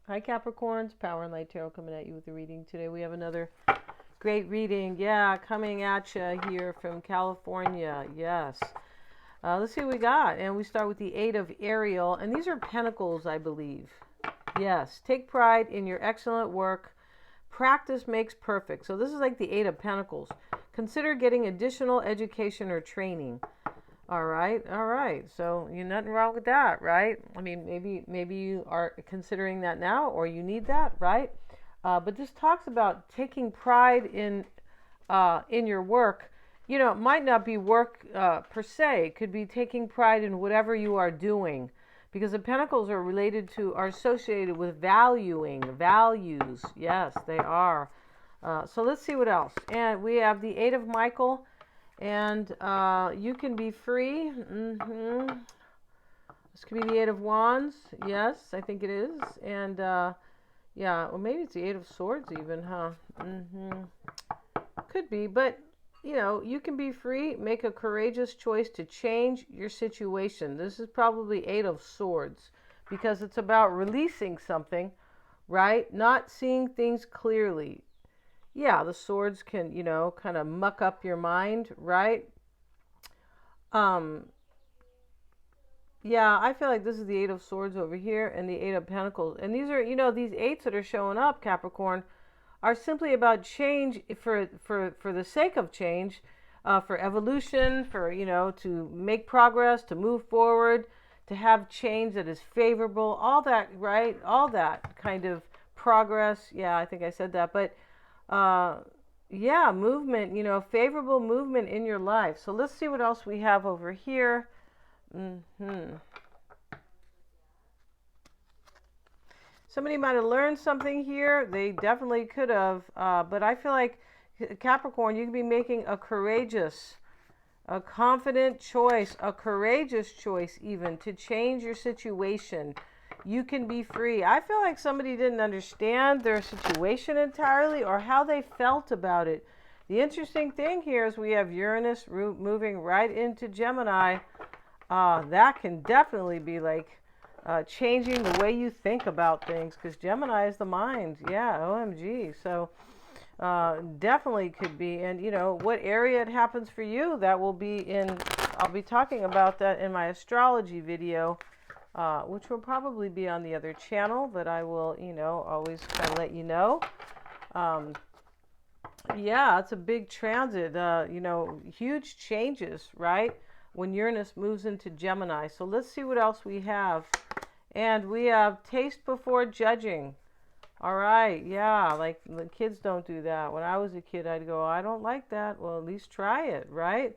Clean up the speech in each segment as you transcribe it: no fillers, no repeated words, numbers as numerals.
Hi Capricorns, Power and Light Tarot coming at you with a reading today. We have another great reading, coming at you here from California. Yes. Let's see what we got. And we start with the Eight of Ariel. And these are pentacles, I believe. Yes. Take pride in your excellent work. Practice makes perfect. So this is like the Eight of Pentacles. Consider getting additional education or training. All right. So you're nothing wrong with that, right? I mean, maybe you are considering that now, or you need that, right? But this talks about taking pride in your work. You know, it might not be work per se. It could be taking pride in whatever you are doing, because the pentacles are associated with values. Yes, they are. So let's see what else. And we have the Eight of Michael. And you can be free. This could be the Eight of Wands. Yes, I think it is. And yeah, or maybe it's the Eight of Swords even, huh? Could be, but you know, you can be free. Make a courageous choice to change your situation. This is probably Eight of Swords because it's about releasing something, right? Not seeing things clearly. Yeah, the swords can, you know, kind of muck up your mind, right? Yeah, I feel like this is the Eight of Swords over here and the Eight of Pentacles. And these are, you know, these eights that are showing up, Capricorn, are simply about change for the sake of change, for evolution, for, you know, to make progress, to move forward, to have change that is favorable, all that, right? All that kind of progress. Yeah, I think I said that, but yeah, movement, you know, favorable movement in your life. So let's see what else we have over here. Somebody might have learned something here. They definitely could have, but I feel like Capricorn, you can be making a confident choice, a courageous choice even to change your situation. You can be free. I feel like somebody didn't understand their situation entirely or how they felt about it. The interesting thing here is we have Uranus moving right into Gemini. That can definitely be like changing the way you think about things, because Gemini is the mind. Yeah, OMG. So definitely could be. And you know what area it happens for you, that will be in, I'll be talking about that in my astrology video, which will probably be on the other channel, but I will, you know, always kind of let you know. Yeah, it's a big transit, you know, huge changes, right? When Uranus moves into Gemini. So let's see what else we have. And we have taste before judging. All right, yeah, like the kids don't do that. When I was a kid, I'd go, I don't like that. Well, at least try it, right?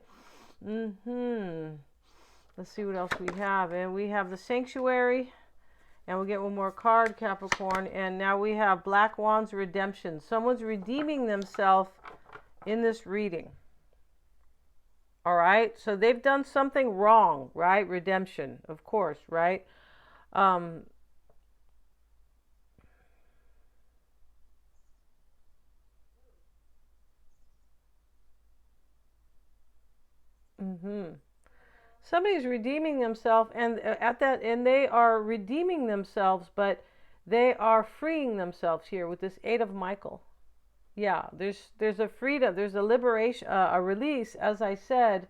Let's see what else we have. And we have the Sanctuary. And we'll get one more card, Capricorn. And now we have Black Wands Redemption. Someone's redeeming themselves in this reading. All right? So they've done something wrong, right? Redemption, of course, right? Somebody's redeeming themselves, and and they are redeeming themselves, but they are freeing themselves here with this Eight of Michael. Yeah, there's a freedom, there's a liberation, a release, as I said.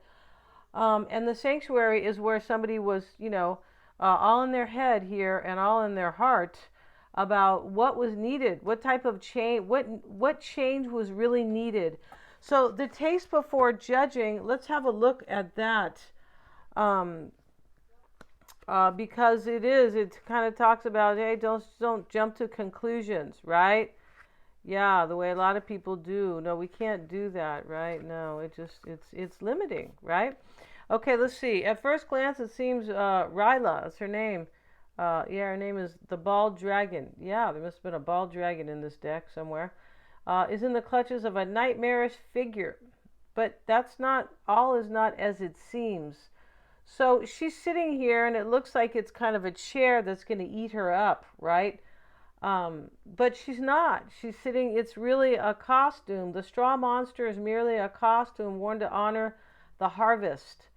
And the Sanctuary is where somebody was, you know, all in their head here and all in their heart about what was needed, what type of change, what change was really needed. So the taste before judging, let's have a look at that. Because it kind of talks about, hey, don't jump to conclusions, right? Yeah, the way a lot of people do. No, we can't do that, right? No, it's limiting, right? Okay, let's see. At first glance, it seems Ryla, that's her name. Yeah, her name is the Bald Dragon. Yeah, there must have been a bald dragon in this deck somewhere. Is in the clutches of a nightmarish figure. But that's not, all is not as it seems. So she's sitting here, and it looks like it's kind of a chair that's going to eat her up, right? But she's not. She's sitting, it's really a costume. The straw monster is merely a costume worn to honor the harvest.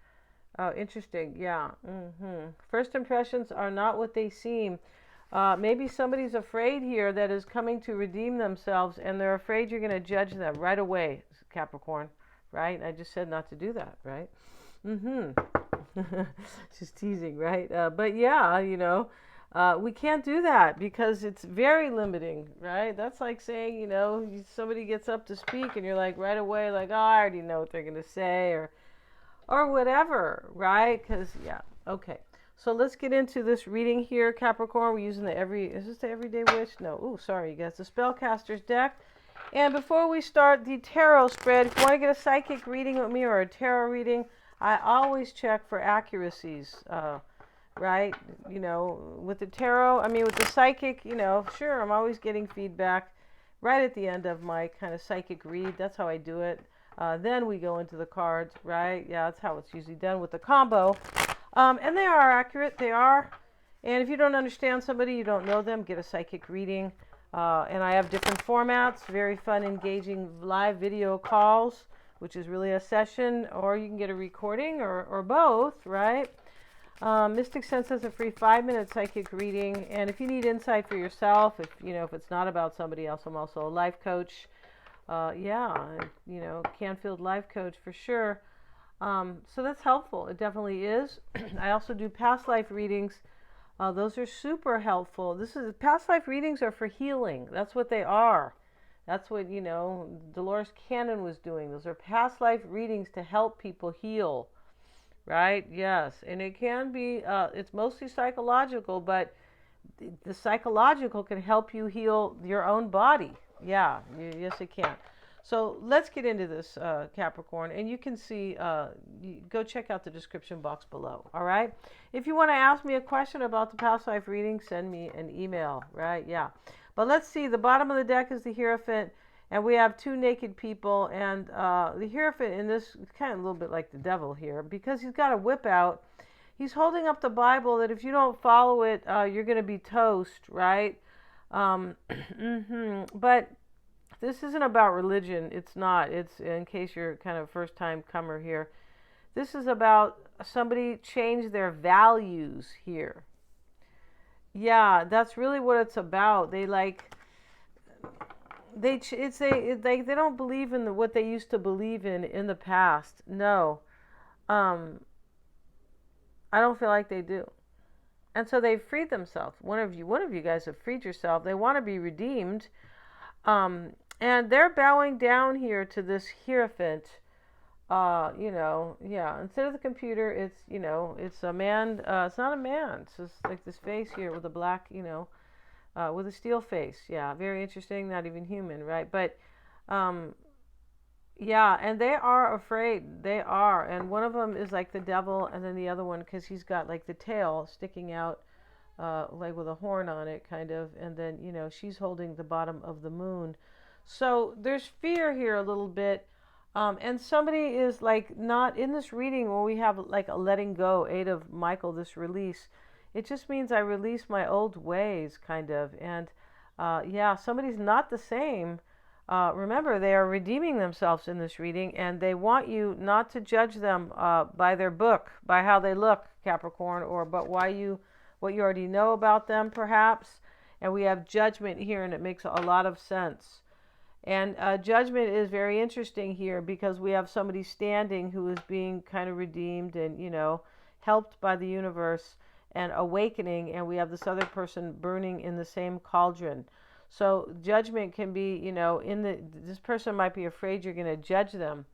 Oh, interesting. Yeah. First impressions are not what they seem. Maybe somebody's afraid here that is coming to redeem themselves, and they're afraid you're going to judge them right away, Capricorn, right? I just said not to do that, right? Just teasing, right? But yeah, we can't do that because it's very limiting, right? That's like saying, somebody gets up to speak and you're like right away, like, oh, I already know what they're going to say, or whatever, right? Because, yeah, okay. So let's get into this reading here, Capricorn. We're using is this the Everyday Wish? No. Oh, sorry, you guys. The Spellcaster's deck. And before we start the tarot spread, if you want to get a psychic reading with me or a tarot reading, I always check for accuracies, right? With the tarot, with the psychic, sure, I'm always getting feedback right at the end of my kind of psychic read. That's how I do it. Then we go into the cards, right? Yeah, that's how it's usually done with the combo. And they are accurate. They are. And if you don't understand somebody, you don't know them, get a psychic reading. And I have different formats, very fun, engaging live video calls, which is really a session, or you can get a recording or both, right? Mystic Sense has a free 5-minute psychic reading. And if you need insight for yourself, if it's not about somebody else, I'm also a life coach. Canfield life coach for sure. So that's helpful. It definitely is. I also do past life readings. Those are super helpful. Past life readings are for healing. That's what they are. That's what, Dolores Cannon was doing. Those are past life readings to help people heal. Right? Yes. And it can be, it's mostly psychological, but the psychological can help you heal your own body. Yeah. Yes, it can. So let's get into this, Capricorn, and you can see, go check out the description box below, all right? If you want to ask me a question about the past life reading, send me an email, right? Yeah. But let's see, the bottom of the deck is the Hierophant, and we have 2 naked people, and the Hierophant in this is kind of a little bit like the devil here, because he's got a whip out. He's holding up the Bible that if you don't follow it, you're going to be toast, right? But this isn't about religion. It's not. It's, in case you're kind of first time comer here, this is about somebody change their values here. Yeah, that's really what it's about. They don't believe in what they used to believe in the past. No. I don't feel like they do. And so they've freed themselves. One of you guys have freed yourself. They want to be redeemed. And they're bowing down here to this Hierophant. Instead of the computer, it's a man. It's not a man. It's just like this face here with a black, with a steel face. Yeah, very interesting. Not even human, right? But, and they are afraid. They are. And one of them is like the devil, and then the other one, because he's got like the tail sticking out, like with a horn on it, kind of. And then, she's holding the bottom of the moon. So there's fear here a little bit. And somebody is like not in this reading where we have like a letting go, 8 of Michael, this release. It just means I release my old ways, kind of. And somebody's not the same. Remember, they are redeeming themselves in this reading, and they want you not to judge them by their book, by how they look, Capricorn, but what you already know about them, perhaps. And we have judgment here, and it makes a lot of sense. And judgment is very interesting here because we have somebody standing who is being kind of redeemed and, helped by the universe and awakening. And we have this other person burning in the same cauldron. So judgment can be, this person might be afraid you're going to judge them.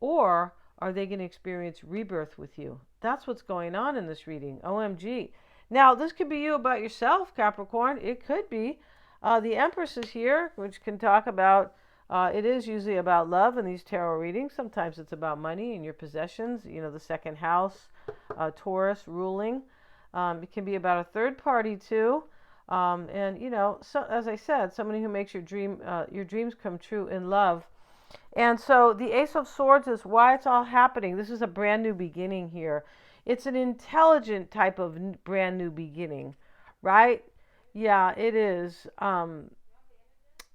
Or are they going to experience rebirth with you? That's what's going on in this reading. OMG. Now, this could be you about yourself, Capricorn. It could be. The Empress is here, which can talk about, it is usually about love in these tarot readings. Sometimes it's about money and your possessions, the second house, Taurus ruling. It can be about a third party too. So as I said, somebody who makes your dreams come true in love. And so the Ace of Swords is why it's all happening. This is a brand new beginning here. It's an intelligent type of brand new beginning, right? Yeah, it is.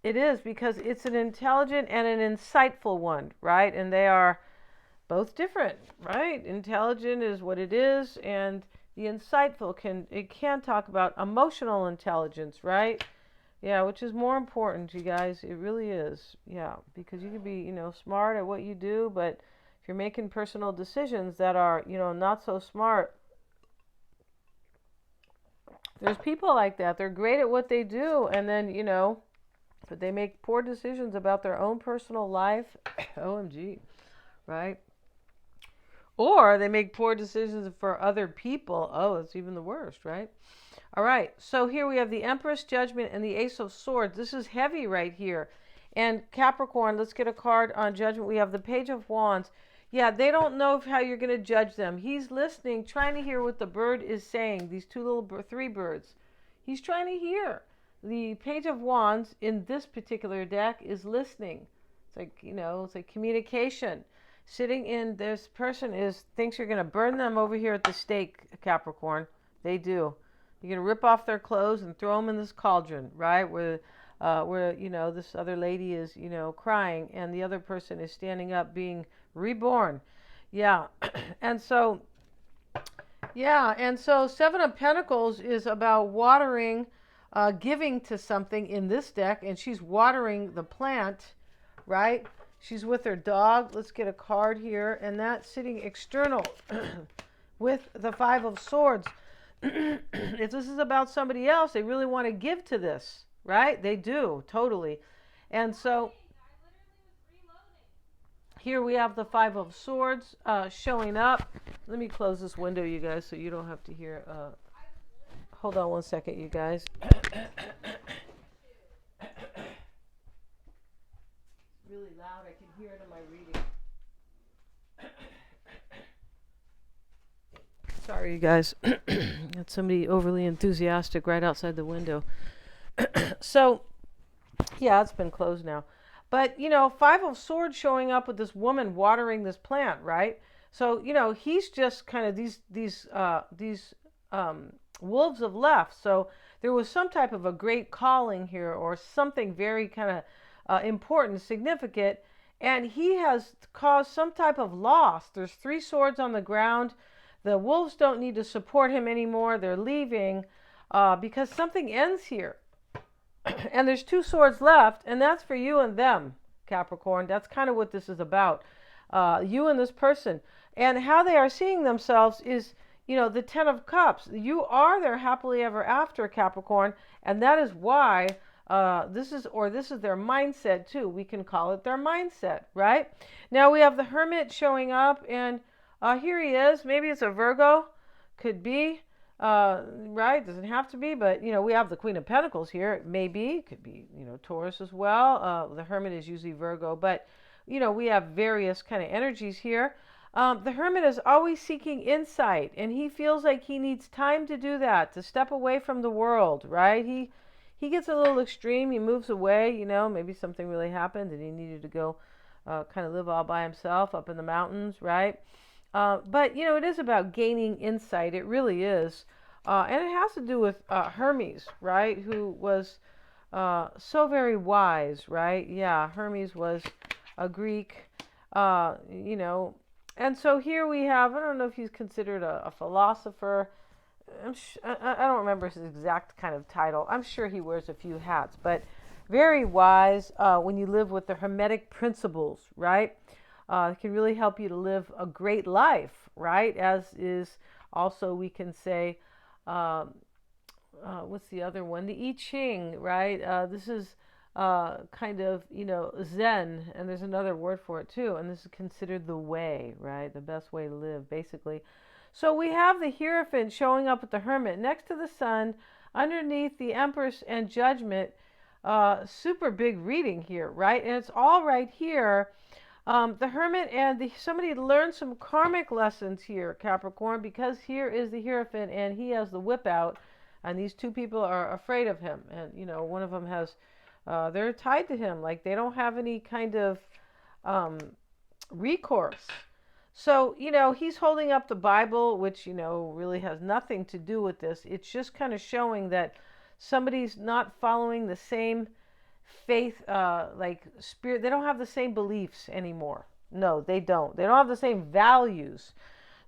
It is because it's an intelligent and an insightful one, right? And they are both different, right? Intelligent is what it is, and the insightful, it can talk about emotional intelligence, right? Yeah, which is more important, you guys. It really is. Yeah, because you can be, smart at what you do, but if you're making personal decisions that are, not so smart, there's people like that. They're great at what they do, and then, but they make poor decisions about their own personal life. OMG, right? Or they make poor decisions for other people. Oh, it's even the worst, right? All right, so here we have the Empress, Judgment, and the Ace of Swords. This is heavy right here. And Capricorn, let's get a card on Judgment. We have the Page of Wands. Yeah, they don't know how you're going to judge them. He's listening, trying to hear what the bird is saying. These three birds. He's trying to hear. The Page of Wands in this particular deck is listening. It's like, it's like communication. Sitting in, this person thinks you're going to burn them over here at the stake, Capricorn. They do. You're going to rip off their clothes and throw them in this cauldron, right? Where this other lady is, crying, and the other person is standing up being reborn. Yeah. And so Seven of Pentacles is about watering, giving to something in this deck, and she's watering the plant, right? She's with her dog. Let's get a card here, and that's sitting external with the Five of Swords. If this is about somebody else, they really want to give to this, right? They do, totally. And so here we have the Five of Swords showing up. Let me close this window, you guys, so you don't have to hear. Hold on one second, you guys. Really loud. I can hear it in my reading. Sorry, you guys. Got somebody overly enthusiastic right outside the window. So, yeah, it's been closed now. But, Five of Swords showing up with this woman watering this plant, right? So, he's just kind of these wolves have left. So there was some type of a great calling here, or something very kind of important, significant, and he has caused some type of loss. There's 3 swords on the ground. The wolves don't need to support him anymore. They're leaving because something ends here. And there's 2 swords left, and that's for you and them, Capricorn. That's kind of what this is about. You and this person. And how they are seeing themselves is, the Ten of Cups. You are their happily ever after, Capricorn, and that is why this is their mindset too. We can call it their mindset, right? Now we have the Hermit showing up, and here he is. Maybe it's a Virgo. Could be. Right? Doesn't have to be, but, we have the Queen of Pentacles here. It may be. Could be, Taurus as well. The Hermit is usually Virgo, but, we have various kind of energies here. The Hermit is always seeking insight, and he feels like he needs time to do that, to step away from the world, right? He gets a little extreme. He moves away, maybe something really happened and he needed to go kind of live all by himself up in the mountains, right? But, it is about gaining insight. It really is. And it has to do with Hermes, right? Who was so very wise, right? Yeah, Hermes was a Greek, And so here we have, I don't know if he's considered a philosopher. I don't remember his exact kind of title. I'm sure he wears a few hats, but very wise when you live with the Hermetic principles, right? It can really help you to live a great life, right? As is also, we can say, what's the other one? The I Ching, right? This is kind of, Zen, and there's another word for it too, and this is considered the way, right? The best way to live, basically. So we have the Hierophant showing up with the Hermit next to the Sun, underneath the Empress and Judgment. Super big reading here, right? And it's all right here. The Hermit and somebody learned some karmic lessons here, Capricorn, because here is the Hierophant and he has the whip out, and these 2 people are afraid of him, and one of them has they're tied to him, like they don't have any kind of recourse. So he's holding up the Bible, which really has nothing to do with this. It's just kind of showing that somebody's not following the same faith, like spirit. They don't have the same beliefs anymore. No, they don't have the same values.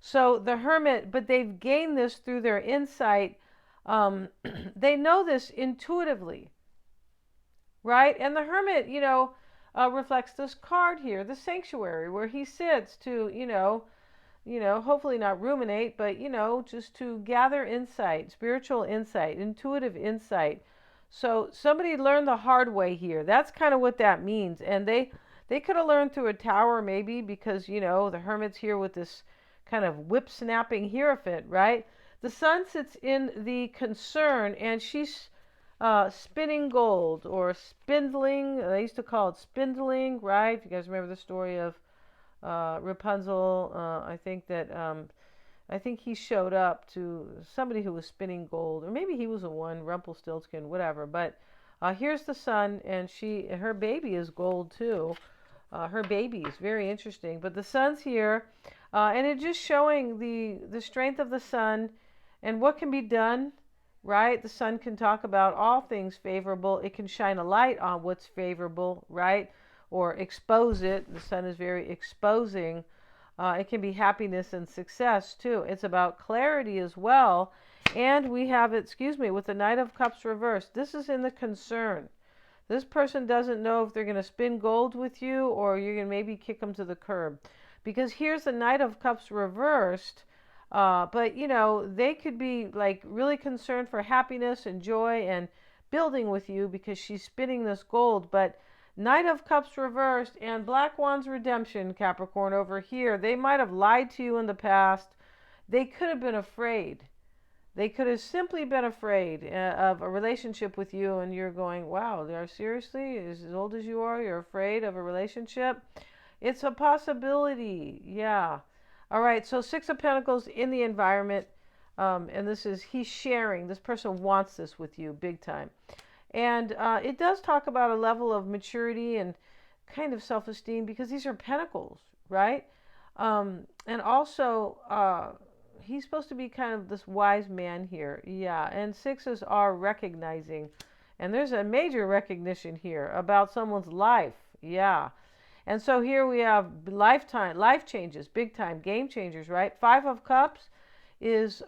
So the Hermit, but they've gained this through their insight. They know this intuitively, right? And the Hermit, reflects this card here, the sanctuary, where he sits to, hopefully not ruminate, but, just to gather insight, spiritual insight, intuitive insight. So somebody learned the hard way here. That's kind of what that means. And they could have learned through a tower maybe because, the Hermit's here with this kind of whip snapping hierophant, right? The sun sits in the concern and she's spinning gold or spindling. They used to call it spindling, right? If you guys remember the story of Rapunzel, I think he showed up to somebody who was spinning gold, or maybe he was the one, Rumpelstiltskin, whatever. But here's the sun, and her baby is gold too. Her baby is very interesting. But the sun's here, and it's just showing the strength of the sun and what can be done. Right? The sun can talk about all things favorable. It can shine a light on what's favorable, right? Or expose it. The sun is very exposing. It can be happiness and success too. It's about clarity as well. And we have it, with the Knight of Cups reversed. This is in the concern. This person doesn't know if they're going to spin gold with you or you're going to maybe kick them to the curb. Because here's the Knight of Cups reversed. But, they could be like really concerned for happiness and joy and building with you because she's spinning this gold. But Knight of Cups reversed and Black Wands redemption, Capricorn, over here. They might have lied to you in the past. They could have been afraid. They could have simply been afraid of a relationship with you, and you're going, wow, seriously? As old as you are, you're afraid of a relationship? It's a possibility, yeah. All right, so Six of Pentacles in the environment, and he's sharing. This person wants this with you big time. And it does talk about a level of maturity and kind of self-esteem because these are pentacles, right? And also, he's supposed to be kind of this wise man here. Yeah, and sixes are recognizing. And there's a major recognition here about someone's life. Yeah. And so here we have life changes, big time, game changers, right? Five of Cups is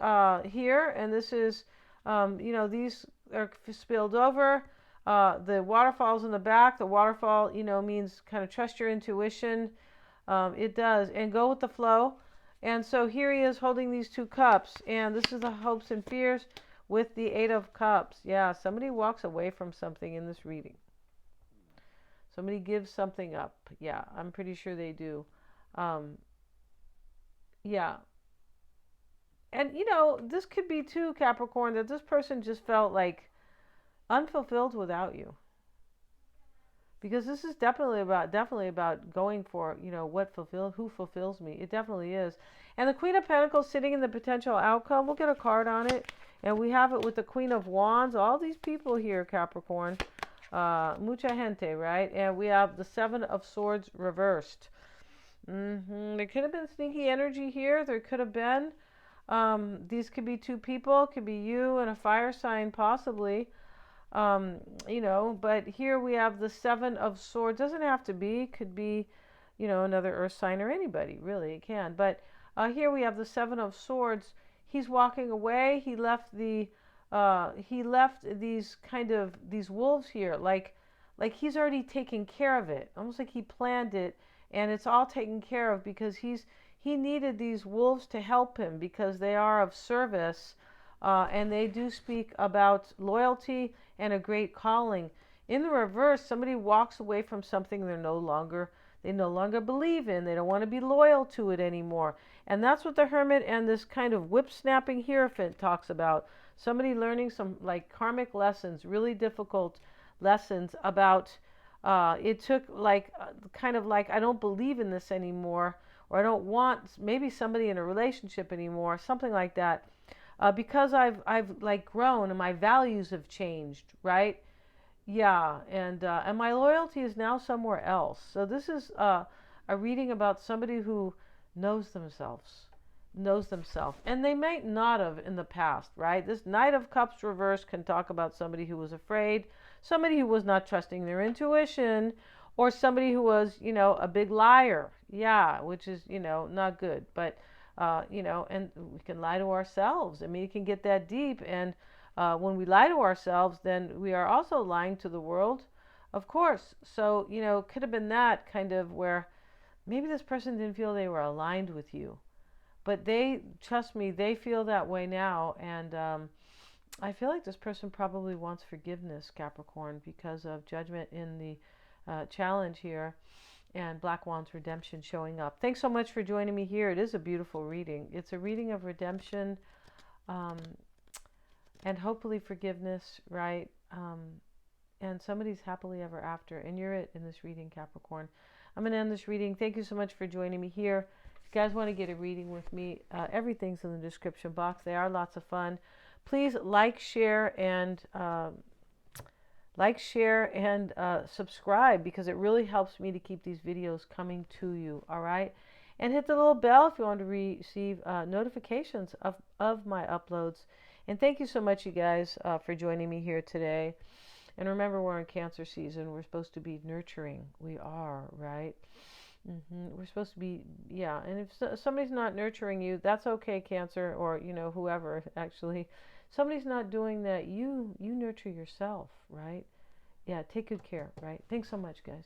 here, and this is, these are spilled over. The waterfall's in the back. The waterfall, means kind of trust your intuition. It does, and go with the flow. And so here he is holding these two cups, and this is the hopes and fears with the Eight of Cups. Yeah, somebody walks away from something in this reading. Somebody gives something up. Yeah, I'm pretty sure they do. Yeah. And, this could be too, Capricorn, that this person just felt like unfulfilled without you. Because this is definitely about going for, who fulfills me. It definitely is. And the Queen of Pentacles sitting in the potential outcome. We'll get a card on it. And we have it with the Queen of Wands. All these people here, Capricorn. Mucha gente, right? And we have the Seven of Swords reversed. There could have been sneaky energy here. There could have been. These could be two people. Could be you and a fire sign, possibly. But here we have the Seven of Swords. Doesn't have to be. Could be, another earth sign or anybody, really. It can. But here we have the Seven of Swords. He's walking away. He left these wolves here, like he's already taken care of it, almost like he planned it, and it's all taken care of because he needed these wolves to help him because they are of service, and they do speak about loyalty and a great calling. In the reverse, somebody walks away from something they no longer believe in. They don't want to be loyal to it anymore. And that's what the Hermit and this kind of whip-snapping hierophant talks about. Somebody learning some karmic lessons, really difficult lessons about, it took I don't believe in this anymore, or I don't want maybe somebody in a relationship anymore, something like that. Because I've grown and my values have changed, right? Yeah, and my loyalty is now somewhere else. So this is a reading about somebody who knows themselves, and they might not have in the past, right? This Knight of Cups reverse can talk about somebody who was afraid, somebody who was not trusting their intuition, or somebody who was, a big liar. Yeah, which is, not good. But and we can lie to ourselves. I mean, it can get that deep. And when we lie to ourselves, then we are also lying to the world, of course. So, could have been that kind of where maybe this person didn't feel they were aligned with you. But trust me, they feel that way now. And I feel like this person probably wants forgiveness, Capricorn, because of judgment in the challenge here and Black Wand's redemption showing up. Thanks so much for joining me here. It is a beautiful reading. It's a reading of redemption and hopefully forgiveness, right? And somebody's happily ever after. And you're it in this reading, Capricorn. I'm going to end this reading. Thank you so much for joining me here. If you guys want to get a reading with me, everything's in the description box. They are lots of fun. Please like, share, and subscribe, because it really helps me to keep these videos coming to you. All right, and hit the little bell if you want to receive notifications of my uploads. And thank you so much, you guys, for joining me here today. And remember, we're in Cancer season. We're supposed to be nurturing. We are, right? We're supposed to be, yeah. And if somebody's not nurturing you, that's okay, Cancer, or whoever. Actually, somebody's not doing that. You nurture yourself, right? Yeah. Take good care, right? Thanks so much, guys.